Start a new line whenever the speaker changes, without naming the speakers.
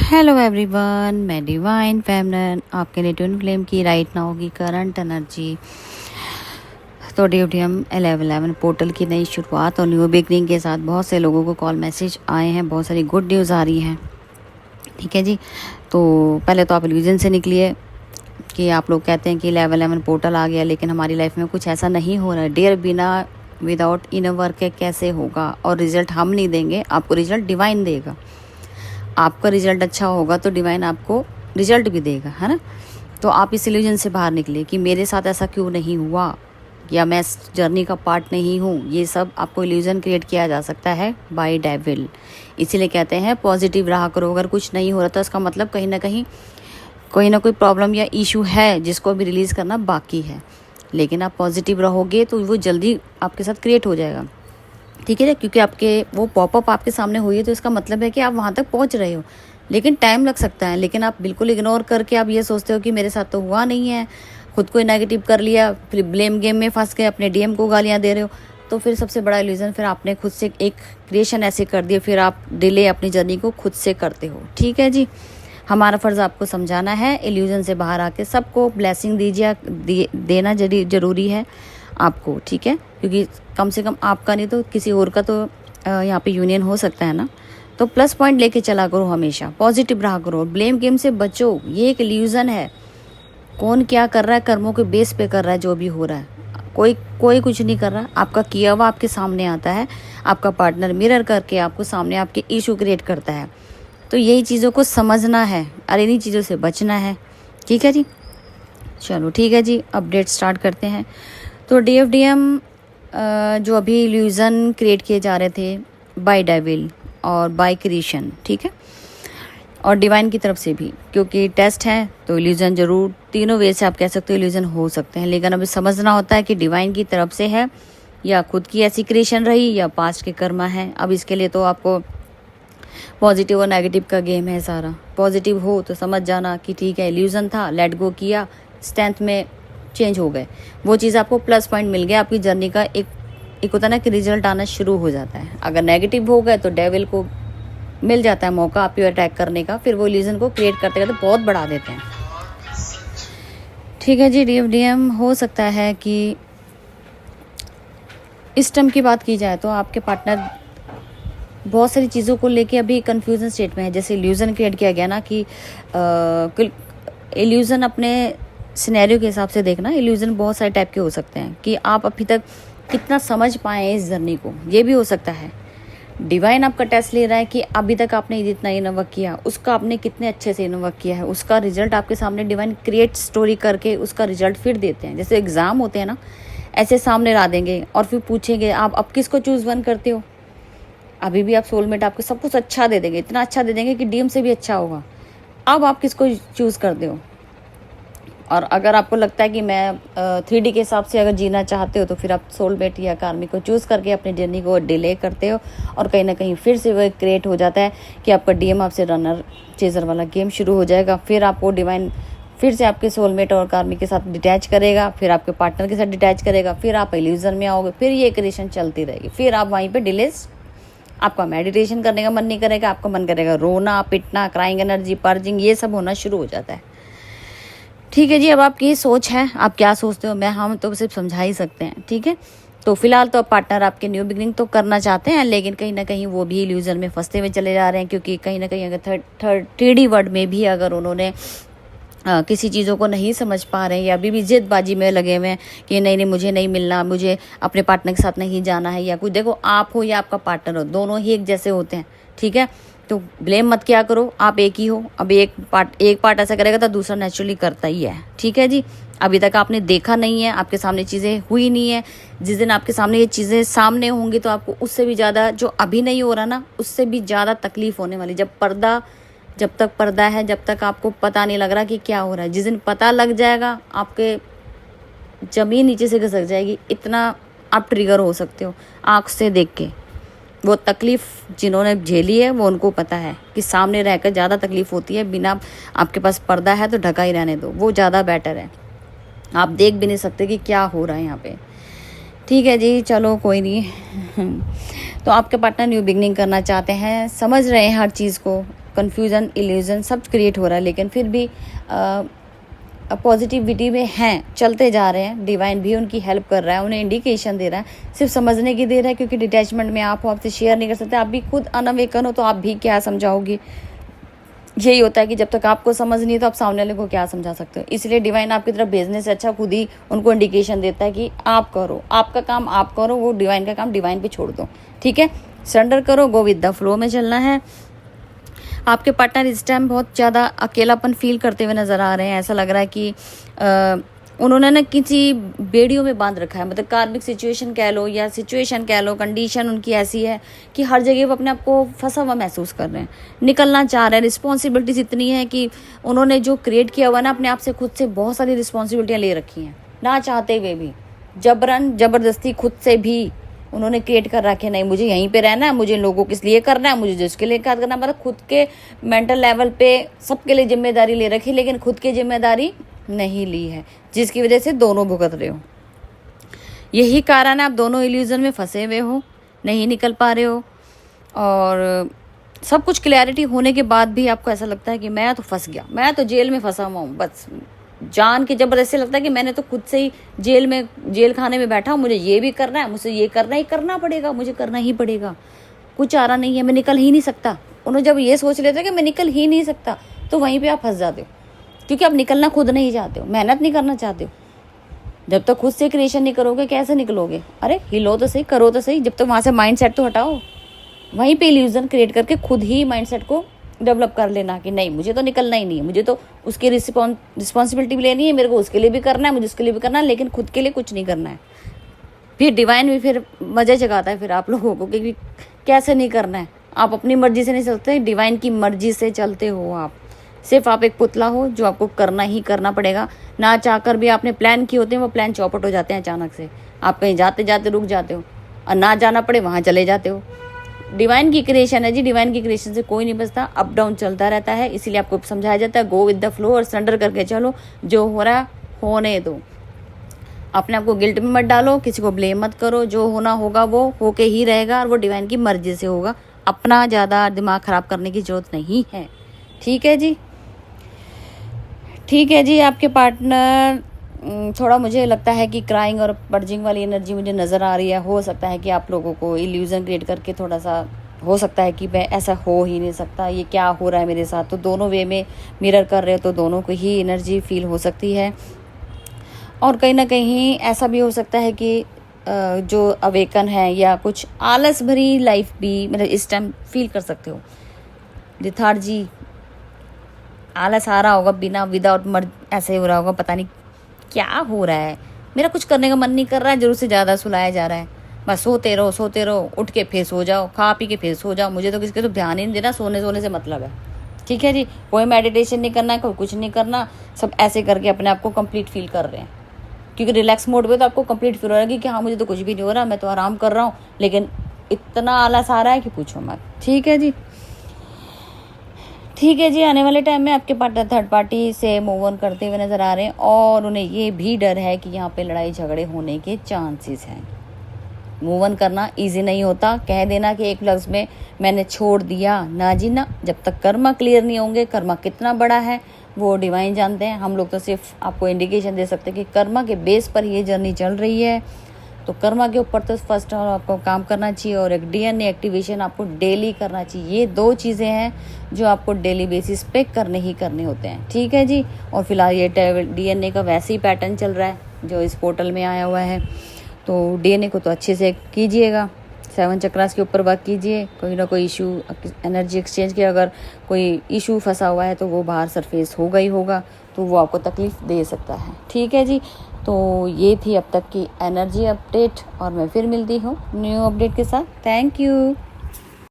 Hello everyone, मैं divine फेमनन आपके लिए ट्विन फ्लेम की राइट नाउ की करंट एनर्जी। तो DFDM 1111 पोर्टल की नई शुरुआत और न्यू बिगनिंग के साथ बहुत से लोगों को कॉल मैसेज आए हैं, बहुत सारी गुड न्यूज़ आ रही हैं। ठीक है जी। तो पहले तो आप इल्यूजन से निकलिए कि आप लोग कहते हैं कि 1111 पोर्टल आ गया, लेकिन हमारी लाइफ में कुछ ऐसा नहीं हो रहा है। डियर, बिना विदाउट इनर वर्क के कैसे होगा? और रिजल्ट हम नहीं देंगे, आपको रिजल्ट डिवाइन देगा। आपका रिजल्ट अच्छा होगा तो डिवाइन आपको रिजल्ट भी देगा, है ना। तो आप इस इल्यूजन से बाहर निकले कि मेरे साथ ऐसा क्यों नहीं हुआ, या मैं इस जर्नी का पार्ट नहीं हूँ। ये सब आपको इल्यूजन क्रिएट किया जा सकता है बाय डेविल। इसीलिए कहते हैं पॉजिटिव रहा करो। अगर कुछ नहीं हो रहा तो इसका मतलब कहीं ना कहीं कोई ना कोई प्रॉब्लम या इशू है जिसको अभी रिलीज़ करना बाकी है। लेकिन आप पॉजिटिव रहोगे तो वो जल्दी आपके साथ क्रिएट हो जाएगा। ठीक है, क्योंकि आपके वो पॉपअप आपके सामने हुई है तो इसका मतलब है कि आप वहाँ तक पहुँच रहे हो, लेकिन टाइम लग सकता है। लेकिन आप बिल्कुल इग्नोर करके आप ये सोचते हो कि मेरे साथ तो हुआ नहीं है, खुद को नेगेटिव कर लिया, फिर ब्लेम गेम में फंस गए, अपने डीएम को गालियाँ दे रहे हो। तो फिर सबसे बड़ा इल्यूजन, फिर आपने खुद से एक क्रिएशन ऐसे कर दिया, फिर आप डिले अपनी जर्नी को खुद से करते हो। ठीक है जी, हमारा फ़र्ज़ आपको समझाना है। इल्यूजन से बाहर आके सबको ब्लेसिंग देना जरूरी है आपको। ठीक है, क्योंकि कम से कम आपका नहीं तो किसी और का तो यहाँ पे यूनियन हो सकता है ना। तो प्लस पॉइंट लेके चला करो, हमेशा पॉजिटिव रहा करो, ब्लेम गेम से बचो। ये एक इल्यूजन है। कौन क्या कर रहा है, कर्मों के बेस पे कर रहा है जो भी हो रहा है। कोई कुछ नहीं कर रहा, आपका किया हुआ आपके सामने आता है। आपका पार्टनर मिरर करके आपको सामने आपके इशू क्रिएट करता है। तो यही चीज़ों को समझना है और इन्हीं चीज़ों से बचना है। ठीक है जी, चलो ठीक है जी, अपडेट स्टार्ट करते हैं। तो DFDM जो अभी इल्यूज़न क्रिएट किए जा रहे थे बाय डेविल और बाय क्रिएशन, ठीक है, और डिवाइन की तरफ से भी, क्योंकि टेस्ट है तो इल्यूज़न ज़रूर तीनों वे से आप कह सकते हो इल्यूज़न हो सकते हैं। लेकिन अभी समझना होता है कि डिवाइन की तरफ से है या खुद की ऐसी क्रिएशन रही या पास्ट के कर्मा है। अब इसके लिए तो आपको पॉजिटिव और नेगेटिव का गेम है सारा। पॉजिटिव हो तो समझ जाना कि ठीक है, इल्यूज़न था, लेट गो किया, स्ट्रेंथ में चेंज हो गए, वो चीज़ आपको प्लस पॉइंट मिल गया। आपकी जर्नी का एक होता है ना कि रिजल्ट आना शुरू हो जाता है। अगर नेगेटिव हो गए तो डेविल को मिल जाता है मौका आप पे अटैक करने का, फिर वो इल्यूजन को क्रिएट करते करते बहुत बढ़ा देते हैं। ठीक है जी, DFDM हो सकता है कि इस टर्म की बात की जाए तो आपके पार्टनर बहुत सारी चीज़ों को लेके अभी कंफ्यूजन स्टेट में है। जैसे इल्यूजन क्रिएट किया गया ना कि इल्यूजन अपने सिनेरियो के हिसाब से देखना। इल्यूजन बहुत सारे टाइप के हो सकते हैं कि आप अभी तक कितना समझ पाए इस जर्नी को, ये भी हो सकता है। डिवाइन आपका टेस्ट ले रहा है कि अभी तक आपने जितना इनवर्क किया उसका आपने कितने अच्छे से इनवर्क किया है। उसका रिजल्ट आपके सामने डिवाइन क्रिएट स्टोरी करके उसका रिजल्ट फिर देते हैं। जैसे एग्जाम होते हैं ना, ऐसे सामने ला देंगे और फिर पूछेंगे आप अब किसको चूज वन करते हो। अभी भी आप सोलमेट आपको सब कुछ अच्छा दे देंगे, इतना अच्छा दे देंगे कि डीएम से भी अच्छा होगा। अब आप किसको चूज करते हो? और अगर आपको लगता है कि मैं 3D के हिसाब से अगर जीना चाहते हो तो फिर आप सोलमेट या कार्मिक को चूज़ करके अपनी जर्नी को डिले करते हो, और कहीं ना कहीं फिर से वो क्रिएट हो जाता है कि आपका डीएम आपसे रनर चेजर वाला गेम शुरू हो जाएगा। फिर आपको डिवाइन फिर से आपके सोलमेट और कार्मिक के साथ डिटैच करेगा, फिर आपके पार्टनर के साथ डिटैच करेगा, फिर आप इल्यूजन में आओगे, फिर ये क्रिएशन चलती रहेगी। फिर आप वहीं पर डिलेस, आपका मेडिटेशन करने का मन नहीं करेगा, आपका मन करेगा रोना पिटना, क्राइंग एनर्जी, पर्जिंग, ये सब होना शुरू हो जाता है। ठीक है जी, अब आपकी सोच है, आप क्या सोचते हो, हम तो सिर्फ समझा ही सकते हैं। ठीक है, तो फिलहाल तो पार्टनर आपके न्यू बिगिनिंग तो करना चाहते हैं, लेकिन कहीं ना कहीं वो भी इल्यूजन में फंसते हुए चले जा रहे हैं। क्योंकि कहीं ना कहीं अगर 3D वर्ड में भी अगर उन्होंने किसी चीज़ों को नहीं समझ पा रहे हैं या अभी भी जिदबाजी में लगे हुए हैं कि नहीं मुझे नहीं मिलना, मुझे अपने पार्टनर के साथ नहीं जाना है या कुछ। देखो, आप हो या आपका पार्टनर हो, दोनों ही एक जैसे होते हैं। ठीक है, तो ब्लेम मत किया करो, आप एक ही हो। अब एक पार्ट ऐसा करेगा तो दूसरा नेचुरली करता ही है। ठीक है जी, अभी तक आपने देखा नहीं है, आपके सामने चीज़ें हुई नहीं है। जिस दिन आपके सामने ये चीज़ें सामने होंगी तो आपको उससे भी ज़्यादा, जो अभी नहीं हो रहा ना, उससे भी ज़्यादा तकलीफ होने वाली। जब तक पर्दा है, जब तक आपको पता नहीं लग रहा कि क्या हो रहा है, जिस दिन पता लग जाएगा आपके जमीन नीचे से खिसक जाएगी। इतना आप ट्रिगर हो सकते हो आँख से देख के। वो तकलीफ़ जिन्होंने झेली है वो उनको पता है कि सामने रहकर ज़्यादा तकलीफ़ होती है। बिना आपके पास पर्दा है तो ढका ही रहने दो, वो ज़्यादा बेटर है। आप देख भी नहीं सकते कि क्या हो रहा है यहाँ पे। ठीक है जी, चलो कोई नहीं। तो आपके पार्टनर न्यू बिगनिंग करना चाहते हैं, समझ रहे हैं हर चीज़ को, कन्फ्यूज़न, इल्यूज़न सब क्रिएट हो रहा है, लेकिन फिर भी पॉजिटिविटी में हैं, चलते जा रहे हैं। डिवाइन भी उनकी हेल्प कर रहा है, उन्हें इंडिकेशन दे रहा है, सिर्फ समझने की देर है, क्योंकि डिटैचमेंट में आप हो, आपसे शेयर नहीं कर सकते। आप भी खुद अनअवेकन हो तो आप भी क्या समझाओगी। यही होता है कि जब तक आपको समझ नहीं है तो आप सामने वाले को क्या समझा सकते हो। इसलिए डिवाइन आपकी तरफ भेजने से अच्छा खुद ही उनको इंडिकेशन देता है कि आप करो, आपका काम आप करो, वो डिवाइन का काम डिवाइन पे छोड़ दो। ठीक है, सरेंडर करो, गो विद द फ्लो में चलना है। आपके पार्टनर इस टाइम बहुत ज़्यादा अकेलापन फील करते हुए नज़र आ रहे हैं। ऐसा लग रहा है कि उन्होंने ना किसी बेड़ियों में बांध रखा है, मतलब कार्मिक सिचुएशन कह लो या सिचुएशन कह लो, कंडीशन उनकी ऐसी है कि हर जगह वो अपने आप को फंसा हुआ महसूस कर रहे हैं, निकलना चाह रहे हैं। रिस्पॉन्सिबिलिटीज इतनी है कि उन्होंने जो क्रिएट किया हुआ ना अपने आप से, खुद से बहुत सारी रिस्पॉन्सिबिलिटियाँ ले रखी हैं, ना चाहते हुए भी, जबरन जबरदस्ती खुद से भी उन्होंने क्रिएट कर रखे। नहीं, मुझे यहीं पे रहना है, मुझे लोगों किस लिए करना है, मुझे जिसके लिए करना है, मतलब खुद के मेंटल लेवल पे सबके लिए जिम्मेदारी ले रखी, लेकिन खुद की जिम्मेदारी नहीं ली है, जिसकी वजह से दोनों भुगत रहे हो। यही कारण है आप दोनों इल्यूजन में फंसे हुए हो, नहीं निकल पा रहे हो, और सब कुछ क्लैरिटी होने के बाद भी आपको ऐसा लगता है कि मैं तो फंस गया, मैं तो जेल में फंसा हुआ हूँ। बस जान के जबरदस्ती लगता है कि मैंने तो खुद से ही जेल खाने में बैठा हूँ, मुझे ये भी करना है, मुझे ये करना पड़ेगा, मुझे करना ही पड़ेगा, कुछ आ रहा नहीं है, मैं निकल ही नहीं सकता। उन्होंने जब ये सोच लेते कि मैं निकल ही नहीं सकता, तो वहीं पे आप फंस जाते हो, क्योंकि आप निकलना खुद नहीं चाहते हो, मेहनत नहीं करना चाहते हो। जब तक खुद से क्रिएशन नहीं करोगे कैसे निकलोगे। अरे हिलो तो सही, करो तो सही, जब तक वहाँ से माइंड सेट तो हटाओ। वहीं पे इल्यूजन क्रिएट करके खुद ही माइंड सेट को डेवलप कर लेना कि नहीं, मुझे तो निकलना ही नहीं है, मुझे तो उसकी रिस्पॉन्सिबिलिटी भी लेनी है, मेरे को उसके लिए भी करना है, मुझे उसके लिए भी करना है, लेकिन खुद के लिए कुछ नहीं करना है। फिर डिवाइन भी फिर मज़े जगाता है फिर आप लोगों को, क्योंकि कैसे नहीं करना है। आप अपनी मर्जी से नहीं चलते, डिवाइन की मर्जी से चलते हो। आप सिर्फ आप एक पुतला हो जो आपको करना ही करना पड़ेगा। ना चाहकर भी आपने प्लान किए होते हैं, वो प्लान चौपट हो जाते हैं अचानक से। आप कहीं जाते जाते रुक जाते हो, और ना जाना पड़े वहाँ चले जाते हो। डिवाइन की क्रिएशन है जी, डिवाइन की क्रिएशन से कोई नहीं बचता, अप डाउन चलता रहता है। इसीलिए आपको समझाया जाता है गो विद द फ्लो, और सरेंडर करके चलो, जो हो रहा है होने दो। अपने आप को गिल्ट में मत डालो, किसी को ब्लेम मत करो, जो होना होगा वो होके ही रहेगा, और वो डिवाइन की मर्जी से होगा। अपना ज़्यादा दिमाग ख़राब करने की ज़रूरत नहीं है। ठीक है जी, ठीक है जी। आपके पार्टनर थोड़ा मुझे लगता है कि क्राइंग और पर्जिंग वाली एनर्जी मुझे नज़र आ रही है। हो सकता है कि आप लोगों को इल्यूजन क्रिएट करके थोड़ा सा हो सकता है कि मैं ऐसा हो ही नहीं सकता, ये क्या हो रहा है मेरे साथ। तो दोनों वे में मिरर कर रहे हो, तो दोनों को ही एनर्जी फील हो सकती है। और कहीं ना कहीं ऐसा भी हो सकता है कि जो अवेकन है या कुछ आलस भरी लाइफ भी मतलब इस टाइम फील कर सकते हो। लिथार्जी, आलस आ रहा होगा, बिना विदाउट मर ऐसे हो रहा होगा, पता नहीं क्या हो रहा है, मेरा कुछ करने का मन नहीं कर रहा है, जरूर से ज़्यादा सुलाया जा रहा है, बस सोते रहो, उठ के फिर सो जाओ, खा पी के फिर सो जाओ, मुझे तो किसके तो ध्यान ही नहीं देना, सोने से मतलब है। ठीक है जी, कोई मेडिटेशन नहीं करना है, कोई कुछ नहीं करना, सब ऐसे करके अपने आप को कंप्लीट फील कर रहे हैं। क्योंकि रिलैक्स मोड पे तो आपको कंप्लीट फील हो रहा है कि हाँ मुझे तो कुछ भी नहीं हो रहा, मैं तो आराम कर रहा हूँ, लेकिन इतना आलस आ रहा है कि पूछो मत। ठीक है जी, ठीक है जी। आने वाले टाइम में आपके पार्टनर थर्ड पार्टी से मूव ऑन करते हुए नज़र आ रहे हैं, और उन्हें ये भी डर है कि यहाँ पे लड़ाई झगड़े होने के चांसेस हैं। मूव ऑन करना इजी नहीं होता, कह देना कि एक लफ्ज़ में मैंने छोड़ दिया, ना जी ना। जब तक कर्मा क्लियर नहीं होंगे, कर्मा कितना बड़ा है वो डिवाइन जानते हैं, हम लोग तो सिर्फ आपको इंडिकेशन दे सकते हैं कि कर्मा के बेस पर ये जर्नी चल रही है। तो कर्मा के ऊपर तो फर्स्ट और आपको काम करना चाहिए, और एक डीएनए एक्टिवेशन आपको डेली करना चाहिए। ये दो चीज़ें हैं जो आपको डेली बेसिस पे करने ही करने होते हैं। ठीक है जी। और फिलहाल ये डीएनए का वैसे ही पैटर्न चल रहा है जो इस पोर्टल में आया हुआ है, तो डीएनए को तो अच्छे से कीजिएगा, 7 चक्रास के ऊपर वर्क कीजिए। कोई ना कोई इशू एनर्जी एक्सचेंज के अगर कोई इशू फंसा हुआ है तो वो बाहर सरफेस होगा ही होगा, तो वो आपको तकलीफ़ दे सकता है। ठीक है जी, तो ये थी अब तक की एनर्जी अपडेट, और मैं फिर मिलती हूँ न्यू अपडेट के साथ। Thank you.